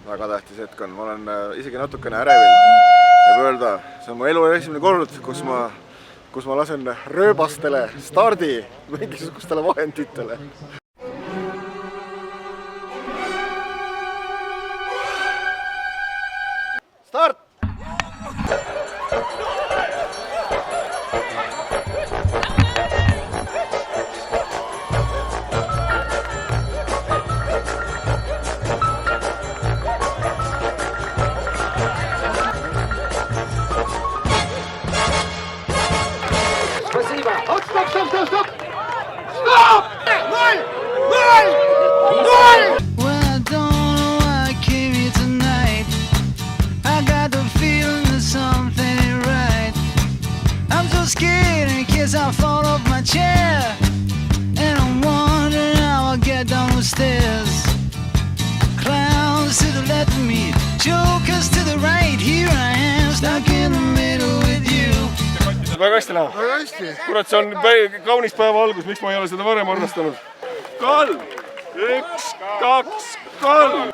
väga tähtis hetk on, ma olen isegi natukene ärevil, võib öelda, see on mu elu esimene kord, kus ma lasen rööbastele stardi mingisugustele vahenditele. Start! Спасибо. Стоп! Стоп! Ноль! Well, I don't know why I came here tonight. I got the feeling that something ain't right. I'm so scared in case I fall off my chair, and I'm wondering how I'll get down the stairs. Clowns to the left of me, jokers to the right. Here I am, stuck in the middle with you. Väga hästi läheb. Väga hästi. Kurat, see on kaunis päeva algus, miks ma ei ole seda varem arvestanud? 3, 1, 2, 3!